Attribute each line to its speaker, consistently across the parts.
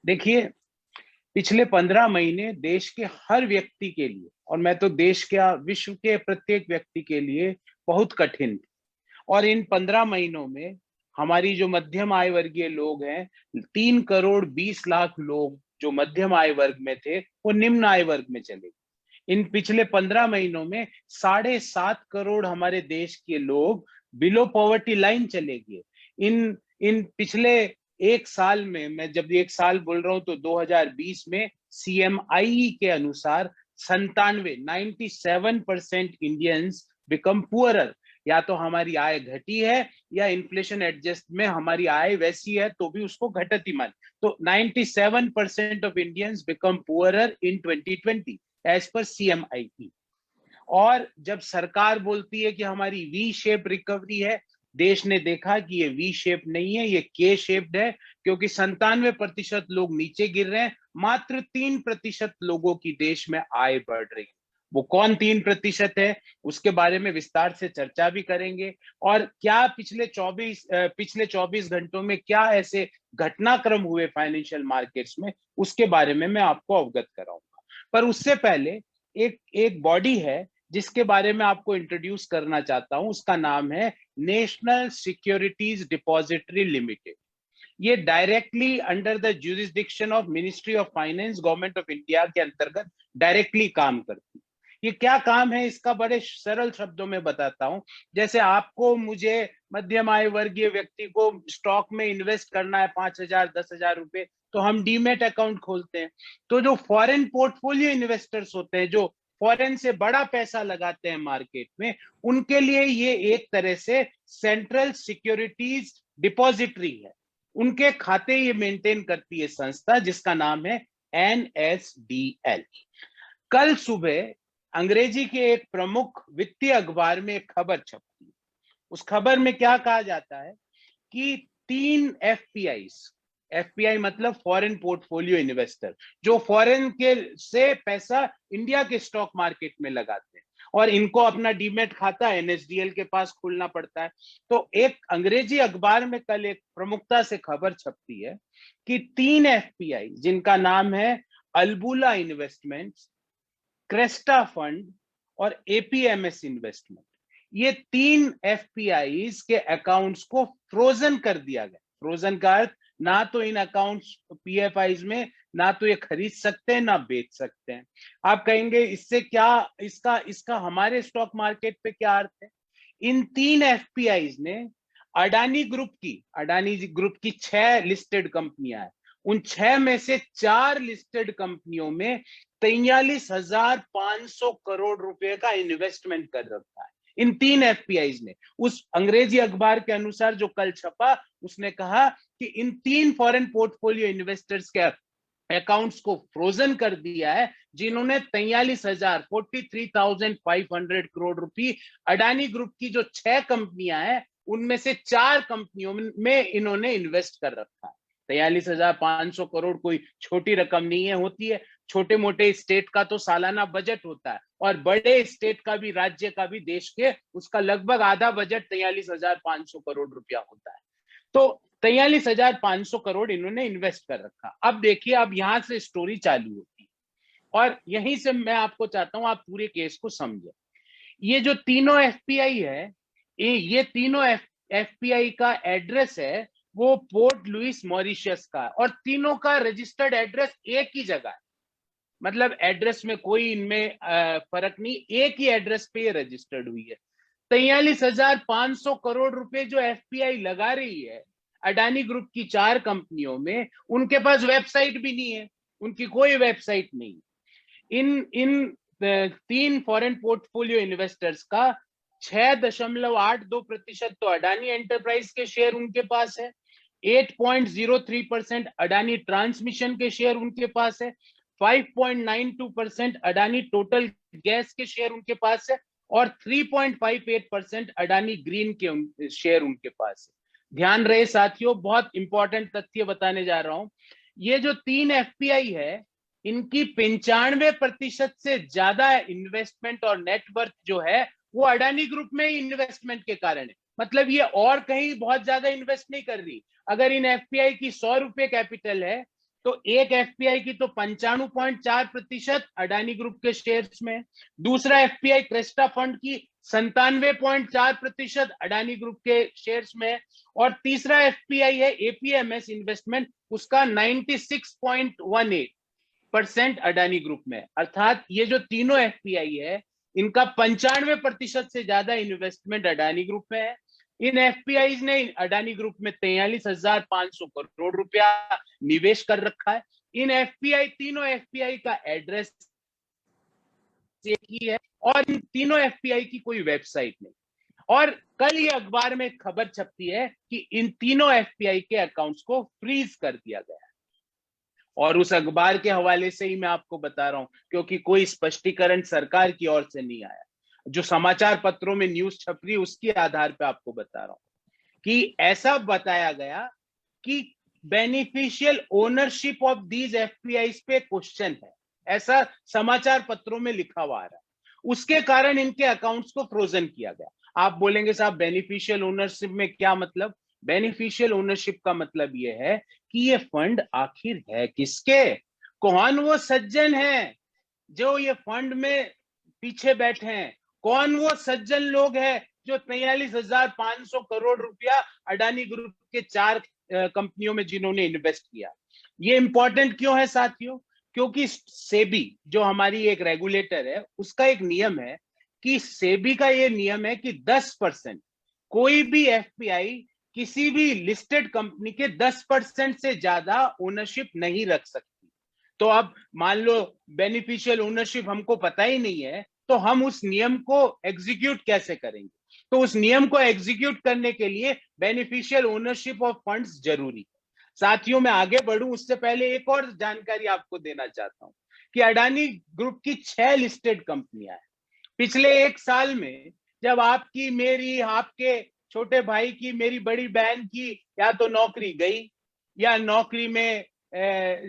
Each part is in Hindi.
Speaker 1: देखिए, पिछले 15 महीने देश के हर व्यक्ति के लिए, और मैं तो देश क्या विश्व के प्रत्येक व्यक्ति के लिए बहुत कठिन थे। और इन 15 महीनों में हमारी जो मध्यम आय वर्गीय लोग हैं, 3 करोड़ 20 लाख लोग जो मध्यम आय वर्ग में थे, वो निम्न आय वर्ग में चले गए। इन पिछले 15 महीनों में 7.5 करोड़ हमारे देश के लोग बिलो पॉवर्टी लाइन चले गए। इन इन पिछले एक साल में, मैं जब एक साल बोल रहा हूं तो 2020 में CMI के अनुसार 97% इंडियंस बिकम पुअरर। या तो हमारी आय घटी है या इन्फ्लेशन एडजस्ट में हमारी आय वैसी है तो भी उसको घटती मान। तो 97% of Indians become poorer in 2020 as per CMI। और जब सरकार बोलती है कि हमारी वी शेप रिकवरी है, देश ने देखा कि ये वी शेप नहीं है, ये के शेप्ड है, क्योंकि 97% लोग नीचे गिर रहे हैं, मात्र 3% लोगों की देश में आय बढ़ रही है। वो कौन 3% है, उसके बारे में विस्तार से चर्चा भी करेंगे। और क्या पिछले 24 घंटों में क्या ऐसे घटनाक्रम हुए फाइनेंशियल मार्केट्स में, उसके बारे में मैं आपको अवगत कराऊंगा। पर उससे पहले एक एक बॉडी है जिसके बारे में आपको इंट्रोड्यूस करना चाहता हूं। उसका नाम है नेशनल सिक्योरिटीज डिपॉजिटरी लिमिटेड। ये directly under the jurisdiction of ministry of finance, government of India के अंतर्गत डायरेक्टली काम करती है। ये क्या काम है इसका बड़े सरल शब्दों में बताता हूं। जैसे आपको मुझे मध्यम आय वर्गीय व्यक्ति को स्टॉक में इन्वेस्ट करना है 5,000 10,000 रुपए, तो हम डीमेट अकाउंट खोलते हैं। तो जो फॉरेन पोर्टफोलियो इन्वेस्टर्स होते हैं, जो फॉरेन से बड़ा पैसा लगाते हैं मार्केट में, उनके लिए ये एक तरह से सेंट्रल सिक्योरिटीज डिपॉजिटरी है। उनके खाते ये मेंटेन करती है संस्था जिसका नाम है NSDL। कल सुबह अंग्रेजी के एक प्रमुख वित्तीय अखबार में एक खबर छपी। उस खबर में क्या कहा जाता है कि 3 FPIs मतलब फॉरेन पोर्टफोलियो इन्वेस्टर, जो फॉरेन के से पैसा इंडिया के स्टॉक मार्केट में लगाते हैं, और इनको अपना डीमेट खाता NSDL के पास खोलना पड़ता है। तो एक अंग्रेजी अखबार में कल एक प्रमुखता से खबर छपती है कि 3 FPI जिनका नाम है अल्बुला इन्वेस्टमेंट्स, क्रेस्टा फंड और APMS इन्वेस्टमेंट, ये 3 FPIs के अकाउंट्स को फ्रोजन कर दिया गया। फ्रोजन का अर्थ, ना तो इन अकाउंट्स PFIs में ना तो ये खरीद सकते हैं ना बेच सकते हैं। आप कहेंगे इससे क्या, इसका इसका हमारे स्टॉक मार्केट पे क्या अर्थ है। इन 3 FPIs ने अडानी ग्रुप की 6 लिस्टेड कंपनियां हैं, उन 6 में से 4 लिस्टेड कंपनियों में 43,500 करोड़ रुपए का इन्वेस्टमेंट कर रखा है इन 3 FPIs ने। उस अंग्रेजी अखबार के अनुसार जो कल छपा, उसने कहा कि इन 3 फॉरेन पोर्टफोलियो इन्वेस्टर्स के अकाउंट्स को फ्रोजन कर दिया है, जिन्होंने 43,500 करोड़ रुपए अडानी ग्रुप की जो 6 कंपनियां हैं उनमें से 4 कंपनियों में इन्होंने इन्वेस्ट कर रखा है। 43,500 करोड़ कोई छोटी रकम नहीं है, होती है। छोटे मोटे स्टेट का तो सालाना बजट होता है, और बड़े स्टेट का भी, राज्य का भी, देश के, उसका लगभग आधा बजट 43,500 करोड़ रुपया होता है। तो 43,500 करोड़ इन्होंने इन्वेस्ट कर रखा। अब देखिए, अब यहां से स्टोरी चालू होती है, और यहीं से मैं आपको चाहता हूं आप पूरे केस को समझे। ये जो तीनों FPI है, ये तीनों FPI का एड्रेस है वो पोर्ट लुइस मॉरिशस का, और तीनों का रजिस्टर्ड एड्रेस एक ही जगह है। मतलब एड्रेस में कोई इनमें फर्क नहीं, एक ही एड्रेस पे ये रजिस्टर्ड हुई है। 43,500 करोड़ रुपए जो FPI लगा रही है अडानी ग्रुप की 4 कंपनियों में, उनके पास वेबसाइट भी नहीं है, उनकी कोई वेबसाइट नहीं। इन इन 3 फॉरेन पोर्टफोलियो इन्वेस्टर्स का 6.82% तो अडानी एंटरप्राइज के शेयर उनके पास है, 8.03% अडानी ट्रांसमिशन के शेयर उनके पास है, 5.92% अडानी टोटल गैस के शेयर उनके पास है, और 3.58% अडानी ग्रीन के शेयर उनके पास है। ध्यान रहे साथियों, बहुत इंपॉर्टेंट तथ्य बताने जा रहा हूं। ये जो 3 FPI है, इनकी 95% से ज्यादा इन्वेस्टमेंट और नेटवर्थ जो है वो अडानी ग्रुप में ही इन्वेस्टमेंट के कारण है। मतलब ये और कहीं बहुत ज्यादा इन्वेस्ट नहीं कर रही। अगर इन FPI की 100 रुपए कैपिटल है, तो एक एफपीआई की तो 95.4% अडानी ग्रुप के शेयर्स में, दूसरा एफपीआई क्रेस्टा फंड की 97.4% अडानी ग्रुप के शेयर्स में, और तीसरा एफपीआई है एपीएमएस इन्वेस्टमेंट, उसका 96.18% अडानी ग्रुप में। अर्थात ये जो तीनों एफपीआई है इनका 95% से ज्यादा इन्वेस्टमेंट अडानी ग्रुप में है। इन एफपीआई ने अडानी ग्रुप में 43,500 करोड़ रुपया निवेश कर रखा है। इन एफपीआई, तीनों एफपीआई का एड्रेस एक ही है और इन तीनों एफपीआई की कोई वेबसाइट नहीं। और कल ये अखबार में खबर छपती है कि इन तीनों एफपीआई के अकाउंट्स को फ्रीज कर दिया गया है। और उस अखबार के हवाले से ही मैं आपको बता रहा हूं, क्योंकि कोई स्पष्टीकरण सरकार की ओर से नहीं आया। जो समाचार पत्रों में न्यूज छप रही है उसके आधार पर आपको बता रहा हूं कि ऐसा बताया गया कि beneficial ownership of these FPI पे क्वेश्चन है, ऐसा समाचार पत्रों में लिखा हुआ आ रहा है। उसके कारण इनके अकाउंट्स को फ्रोजन किया गया। आप बोलेंगे साहब बेनिफिशियल ओनरशिप में क्या मतलब? बेनिफिशियल ओनरशिप का मतलब यह है कि ये फंड आखिर है किसके, कौन वो सज्जन है जो ये फंड में पीछे बैठे हैं, कौन वो सज्जन लोग हैं जो 43,500 करोड़ रुपया अडानी ग्रुप के 4 कंपनियों में जिन्होंने इन्वेस्ट किया। ये इंपॉर्टेंट क्यों है साथियों? क्योंकि सेबी जो हमारी एक रेगुलेटर है उसका एक नियम है कि सेबी का ये नियम है कि 10%, कोई भी एफपीआई किसी भी लिस्टेड कंपनी के 10% से ज्यादा ओनरशिप नहीं रख सकती। तो अब मान लो बेनिफिशियल ओनरशिप हमको पता ही नहीं है, तो हम उस नियम को एग्जीक्यूट कैसे करेंगे? तो उस नियम को एग्जीक्यूट करने के लिए बेनिफिशियल ओनरशिप ऑफ फंड्स जरूरी है। साथियों, मैं आगे बढ़ूं उससे पहले एक और जानकारी आपको देना चाहता हूं कि अडानी ग्रुप की 6 लिस्टेड कंपनियां हैं। पिछले एक साल में जब आपकी, मेरी, आपके छोटे भाई की, मेरी बड़ी बहन की या तो नौकरी गई, या नौकरी में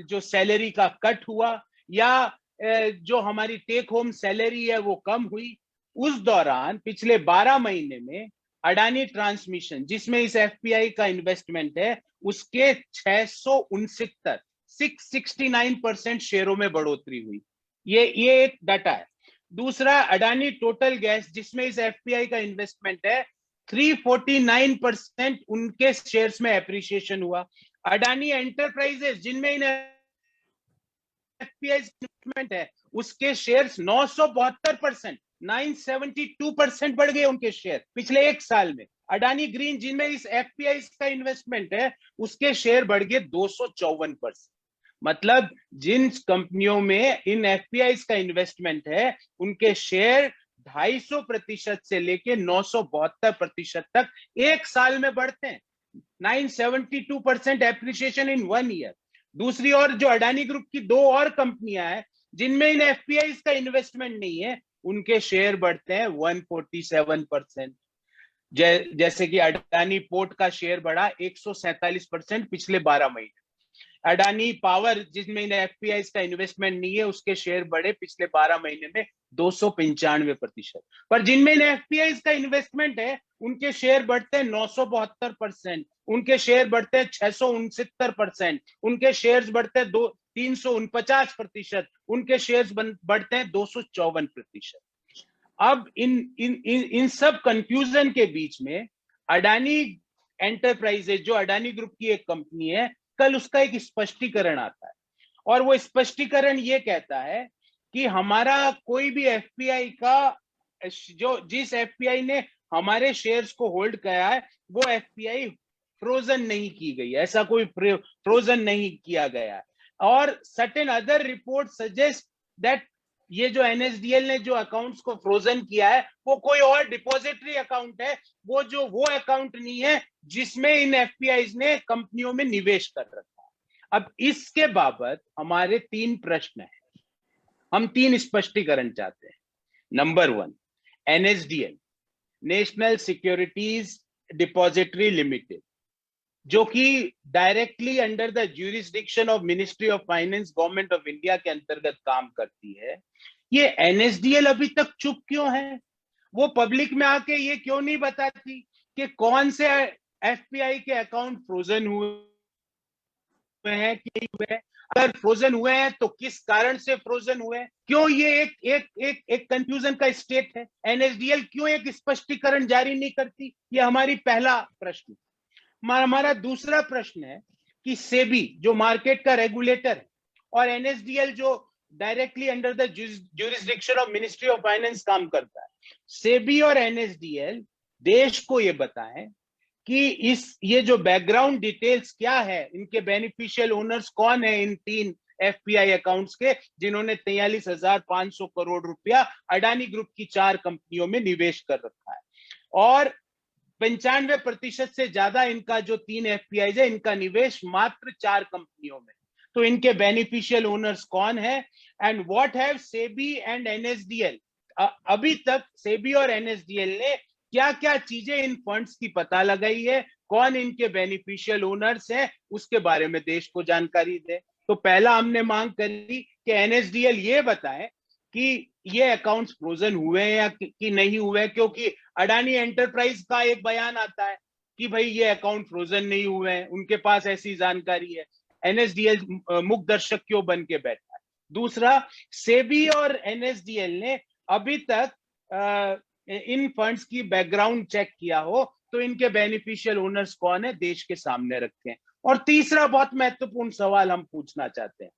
Speaker 1: जो सैलरी का कट हुआ, या जो हमारी टेक होम सैलरी है वो कम हुई, उस दौरान पिछले 12 महीने में अडानी ट्रांसमिशन, जिसमें इस एफपीआई का इन्वेस्टमेंट है, उसके 669% शेयरों में बढ़ोतरी हुई। ये एक डाटा है। दूसरा, अडानी टोटल गैस, जिसमें इस एफपीआई का इन्वेस्टमेंट है, 349% उनके शेयर्स में एप्रिसिएशन हुआ। अडानी एंटरप्राइजेस, जिनमें इन एफपीआई इन्वेस्टमेंट है, उसके शेयर्स 972%, 972% बढ़ गए उनके शेयर पिछले एक साल में। अडानी ग्रीन, जिनमें इस एफपीआई का इन्वेस्टमेंट है, उसके शेयर बढ़ गए 254%। मतलब जिन कंपनियों में इन एफपीआई का इन्वेस्टमेंट है उनके शेयर 250% से लेके 972% तक एक साल में बढ़ते हैं। 972% एप्रिसिएशन इन 1 ईयर। दूसरी ओर जो अडानी ग्रुप की 2 और कंपनियां हैं जिनमें इन एफपीआई का इन्वेस्टमेंट नहीं है, उनके शेयर बढ़ते हैं 147%। जैसे कि अडानी पोर्ट का शेयर बढ़ा 147% पिछले 12 महीने। अडानी पावर, जिसमें इन एफपीआई का इन्वेस्टमेंट नहीं है, उसके शेयर बढ़े पिछले 12 महीने में 295%। पर जिनमें इन एफपीआई का इन्वेस्टमेंट है उनके शेयर बढ़ते हैं 972%, उनके शेयर बढ़ते हैं 669%, उनके शेयर्स बढ़ते हैं 349%, उनके शेयर्स बढ़ते हैं 254%। अब इन सब कंफ्यूजन के बीच में अडानी एंटरप्राइजेज, जो अडानी ग्रुप की एक कंपनी है, कल उसका एक स्पष्टीकरण आता है और वो स्पष्टीकरण ये कहता है कि हमारा कोई भी एफपीआई का, जिस एफपीआई ने हमारे शेयर्स को होल्ड किया है, वो एफपीआई फ्रोजन नहीं की गई, ऐसा कोई फ्रोजन नहीं किया गया है। और certain other report suggest that ये जो एनएसडीएल ने जो अकाउंट्स को फ्रोजन किया है वो कोई और डिपॉजिटरी अकाउंट है, वो अकाउंट नहीं है जिसमें इन एफपीआई ने कंपनियों में निवेश कर रखा है। अब इसके बाबत हमारे 3 प्रश्न हैं, हम 3 स्पष्टीकरण चाहते हैं। Number 1, NSDL, national securities depository limited, जो कि directly under the jurisdiction of ministry of finance, government of India के अंतर्गत काम करती है, ये एनएसडीएल अभी तक चुप क्यों है? वो पब्लिक में आके ये क्यों नहीं बताती कि कौन से एफपीआई के अकाउंट फ्रोजन हुए हैं कि नहीं हुए? अगर फ्रोजन हुए हैं तो किस कारण से फ्रोजन हुए हैं, क्यों ये एक कंफ्यूजन का स्टेट है, एनएसडीएल क्यों एक स्पष्टीकरण जारी नहीं करती, ये हमारी पहला प्रश्न। हमारा दूसरा प्रश्न है कि सेबी जो मार्केट का रेगुलेटर है और एनएसडीएल जो directly under the jurisdiction of ministry of finance काम करता है, सेबी और एनएसडीएल देश को ये बताएं कि ये जो बैकग्राउंड डिटेल्स क्या है, इनके बेनिफिशियल ओनर्स कौन है इन 3 एफपीआई अकाउंट्स के, जिन्होंने 43,500 करोड़ रुपया अडानी ग्रुप की 4 कंपनियों में निवेश कर रखा है, और 95% से ज्यादा इनका जो 3 एफपीआई है, इनका निवेश मात्र 4 कंपनियों में। तो इनके बेनिफिशियल ओनर्स कौन है, and what have SEBI and NSDL, अभी तक सेबी और एनएसडीएल ने क्या क्या चीजें इन फंड्स की पता लगाई है, कौन इनके बेनिफिशियल ओनर्स हैं, उसके बारे में देश को जानकारी दे। तो पहला हमने मांग करी कि एनएसडीएल ये बताए कि ये अकाउंट्स फ्रोजन हुए हैं या कि नहीं हुए, क्योंकि अडानी एंटरप्राइज का एक बयान आता है कि भाई ये अकाउंट फ्रोजन नहीं हुए हैं, उनके पास ऐसी जानकारी है, एनएसडीएल मुख्य दर्शक क्यों बन के बैठा है। दूसरा, सेबी और एनएसडीएल ने अभी तक इन फंड्स की बैकग्राउंड चेक किया हो तो इनके बेनिफिशियल ओनर्स कौन है, देश के सामने रखें। और तीसरा बहुत महत्वपूर्ण सवाल हम पूछना चाहते हैं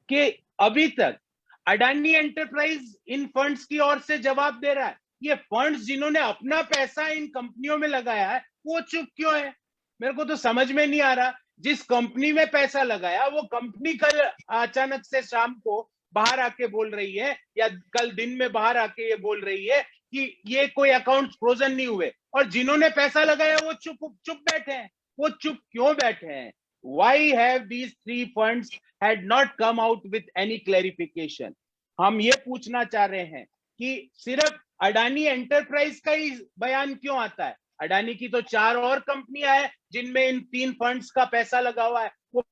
Speaker 1: कि अभी तक अडानी एंटरप्राइज इन फंड्स की ओर से जवाब दे रहा है, ये फंड्स जिन्होंने अपना पैसा इन कंपनियों में लगाया है वो चुप क्यों है, मेरे को तो समझ में नहीं आ रहा। जिस कंपनी में पैसा लगाया वो कंपनी कल अचानक से शाम को बाहर आके बोल रही है, या कल दिन में बाहर आके ये बोल रही है कि ये कोई अकाउंट फ्रोजन नहीं हुए, और जिन्होंने पैसा लगाया वो चुप बैठे हैं। वो चुप क्यों बैठे हैं? Why have these 3 funds had not come out with any clarification? हम ये पूछना चाह रहे हैं कि सिर्फ अडानी एंटरप्राइज का ही बयान क्यों आता है? अडानी की तो 4 और कंपनियां हैं जिनमें इन 3 फंड्स का पैसा लगा हुआ है, वो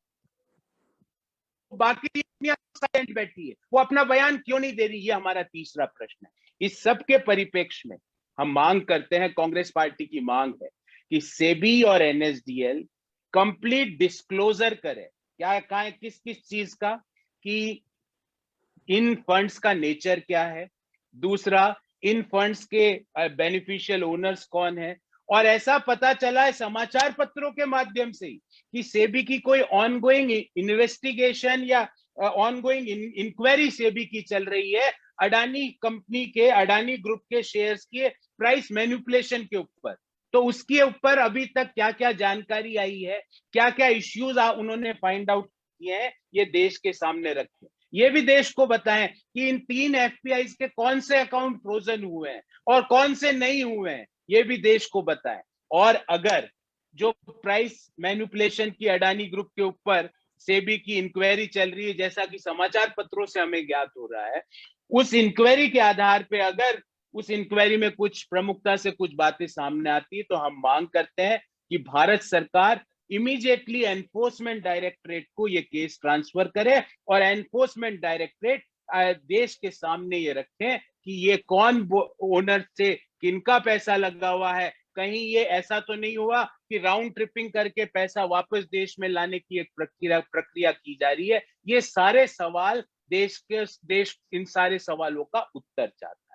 Speaker 1: बाकी साइलेंट बैठी है, वो अपना बयान क्यों नहीं दे रही? ये हमारा तीसरा प्रश्न है। इस सब के परिप्रेक्ष्य में हम मांग करते हैं, कांग्रेस पार्टी की मांग है कि सेबी और एनएसडीएल कंप्लीट डिस्क्लोजर करे, क्या कहा है, किस किस चीज का, कि इन फंड्स का नेचर क्या है, दूसरा इन फंड्स के बेनिफिशियल ओनर्स कौन है, और ऐसा पता चला है समाचार पत्रों के माध्यम से कि सेबी की कोई ऑनगोइंग इन्वेस्टिगेशन या ऑनगोइंग इंक्वायरी सेबी की चल रही है अडानी कंपनी के, अडानी ग्रुप के शेयर्स के प्राइस मैनिपुलेशन के ऊपर। तो उसके ऊपर अभी तक क्या क्या जानकारी आई है, क्या क्या इश्यूज उन्होंने फाइंड आउट किए हैं, ये देश के सामने रखें। ये भी देश को बताएं कि इन 3 एफपीआई के कौन से अकाउंट फ्रोजन हुए हैं और कौन से नहीं हुए हैं, ये भी देश को बताएं। और अगर जो प्राइस मैनिपुलेशन की अडानी ग्रुप के ऊपर सेबी की इंक्वायरी चल रही है, जैसा कि समाचार पत्रों से हमें ज्ञात हो रहा है, उस इंक्वायरी के आधार पे अगर उस इंक्वायरी में कुछ प्रमुखता से कुछ बातें सामने आती है तो हम मांग करते हैं कि भारत सरकार इमीडिएटली एनफोर्समेंट डायरेक्टरेट को ये केस ट्रांसफर करे और एनफोर्समेंट डायरेक्टरेट देश के सामने ये रखे कि ये कौन ओनर से किनका पैसा लगा हुआ है, कहीं ये ऐसा तो नहीं हुआ कि राउंड ट्रिपिंग करके पैसा वापस देश में लाने की एक प्रक्रिया की जा रही है। ये सारे सवाल देश इन सारे सवालों का उत्तर चाहता है।